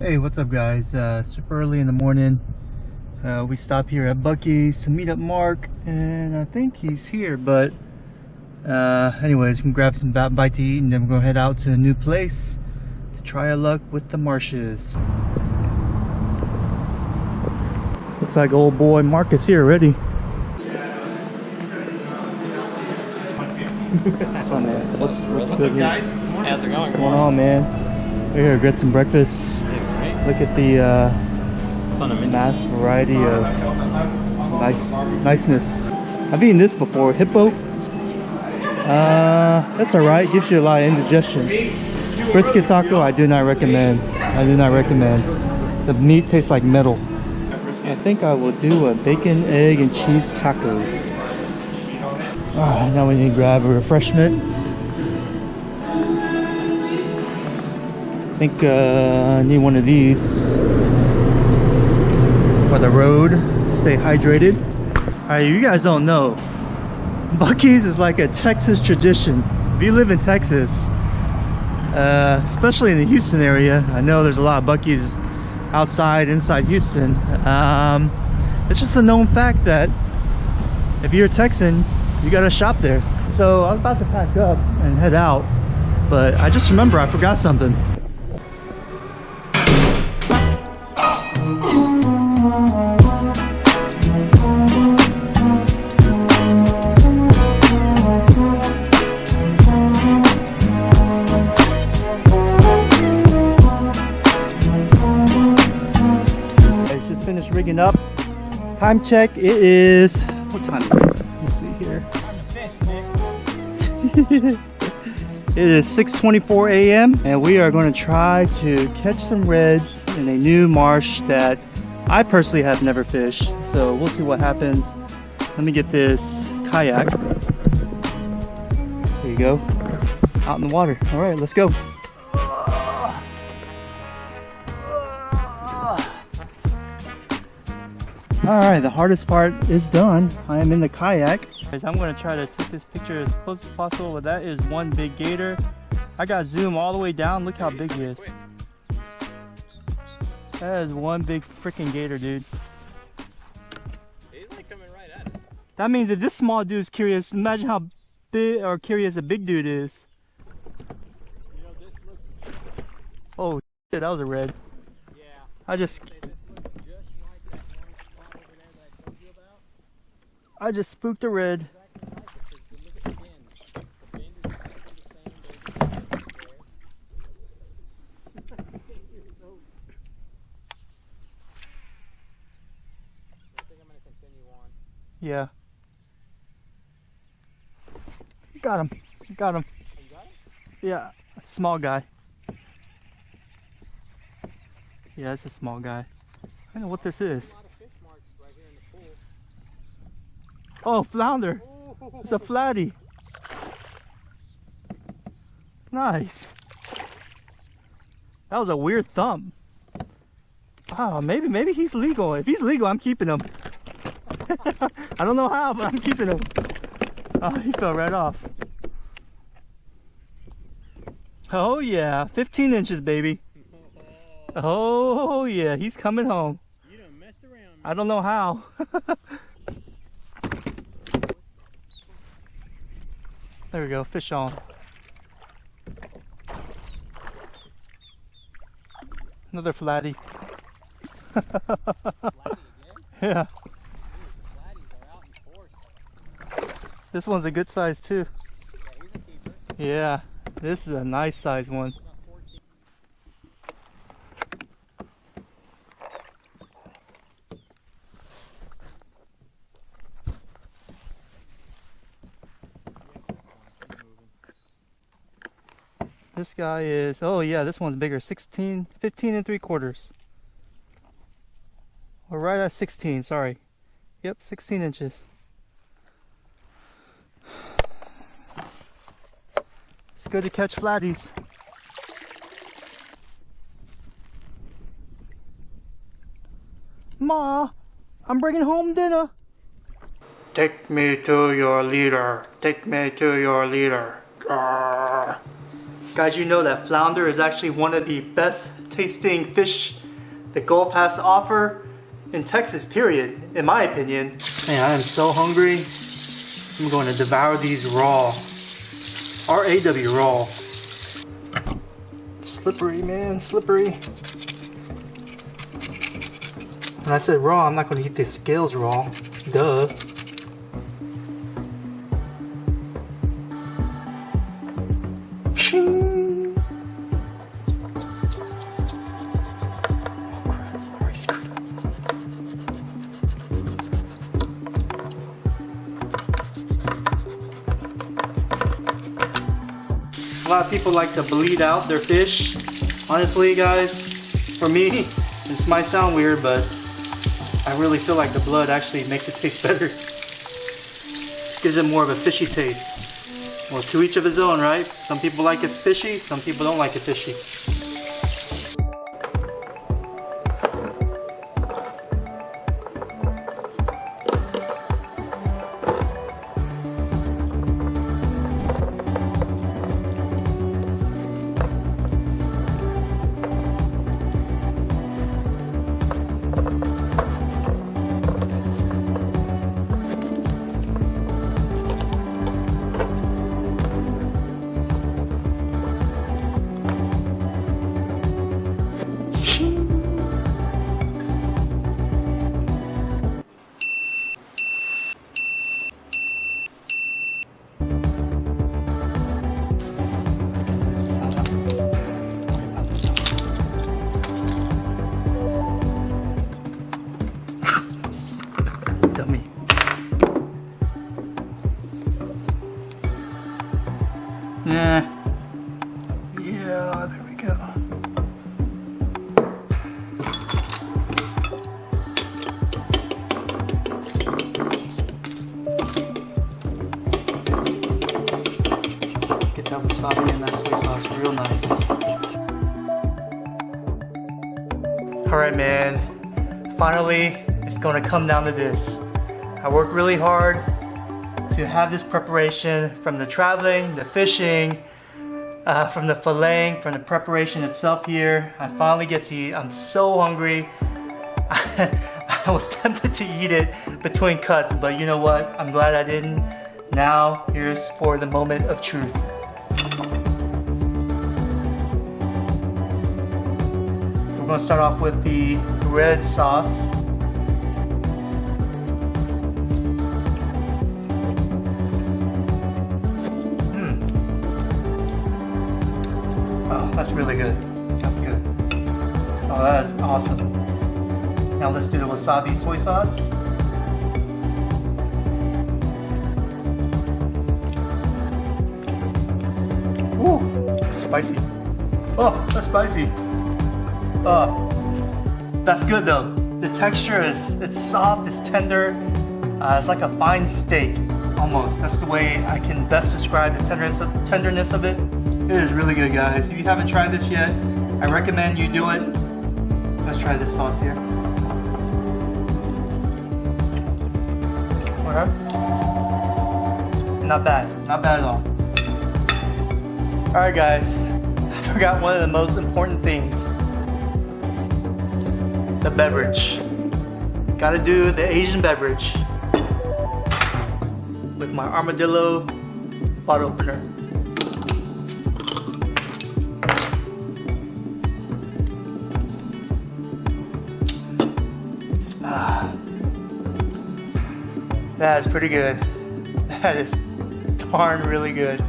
Hey, what's up guys? Super early in the morning. We stopped here at Buc-ee's to meet up Mark, and I think he's here, but anyways, we can grab some bite to eat and then we're gonna head out to a new place to try our luck with the marshes. Looks like old boy Mark is here already. What's on there? What's good, guys? How's it going? What's going on, man? We're here to get some breakfast. Look at the mass variety of niceness. I've eaten this before. Hippo. That's alright. Gives you a lot of indigestion. Brisket taco, I do not recommend. I do not recommend. The meat tastes like metal. I think I will do a bacon, egg, and cheese taco. Alright, now we need to grab a refreshment. I think I need one of these for the road. Stay hydrated. Alright, you guys don't know, Buc-ee's is like a Texas tradition. If you live in Texas, especially in the Houston area, I know there's a lot of Buc-ee's outside, inside Houston. It's just a known fact that if you're a Texan, you gotta shop there. So I was about to pack up and head out, but I just remember I forgot something. Finished rigging up. Time check, it is, what time is it? Let's see here. It is 6:24 a.m. and we are going to try to catch some reds in a new marsh that I personally have never fished. So we'll see what happens. Let me get this kayak. There you go. Out in the water. All right, let's go. Alright, the hardest part is done. I am in the kayak. I'm going to try to take this picture as close as possible, but that is one big gator. I got zoom all the way down. Look how big he is. That is one big freaking gator, dude. He's like coming right at us. That means if this small dude is curious, imagine how big or curious a big dude is. You know, this looks just... Oh shit, that was a red. Yeah. I just spooked a red. Yeah. Got him. Got him. Oh, you got him? Yeah. Small guy. Yeah, it's a small guy. I don't know what this is. Oh, flounder. It's a flatty. Nice. That was a weird thump. Oh, maybe he's legal. If he's legal, I'm keeping him. I don't know how, but I'm keeping him. Oh, he fell right off. Oh yeah, 15 inches, baby. Oh yeah, he's coming home. You done messed around, man. I don't know how. There we go, fish on. Another flatty. Yeah. Ooh, flatties are out in force. This one's a good size too. Yeah, he's a keeper. Yeah, this is a nice size one. This guy is, oh yeah, this one's bigger, 15 3/4. We're right at 16, sorry. Yep, 16 inches. It's good to catch flatties. Ma, I'm bringing home dinner. Take me to your leader. Take me to your leader. Guys, you know that flounder is actually one of the best tasting fish the Gulf has to offer in Texas, period, in my opinion. Man, I am so hungry. I'm going to devour these raw. R-A-W, raw. Slippery, man, slippery. When I said raw, I'm not going to eat the scales raw. Duh. Ching. A lot of people like to bleed out their fish. Honestly, guys, for me, this might sound weird, but I really feel like the blood actually makes it taste better. Gives it more of a fishy taste. Well, to each of his own, right? Some people like it fishy, some people don't like it fishy. Dummy. Yeah, there we go. Get that wasabi and that soy sauce real nice. Alright, man. Finally, it's gonna come down to this. I worked really hard to have this preparation, from the traveling, the fishing, from the filleting, from the preparation itself here. I finally get to eat. I'm so hungry. I was tempted to eat it between cuts, but you know what? I'm glad I didn't. Now, here's for the moment of truth. We're gonna start off with the red sauce. Oh, that's really good. That's good. Oh, that is awesome. Now let's do the wasabi soy sauce. Ooh, that's spicy. Oh, that's spicy. Oh, that's good though. The texture it's soft, it's tender. It's like a fine steak, almost. That's the way I can best describe the tenderness of it. It is really good, guys. If you haven't tried this yet, I recommend you do it. Let's try this sauce here. Okay. Not bad. Not bad at all. Alright, guys. I forgot one of the most important things. The beverage. Gotta do the Asian beverage with my armadillo bottle opener. That is pretty good. That is darn really good.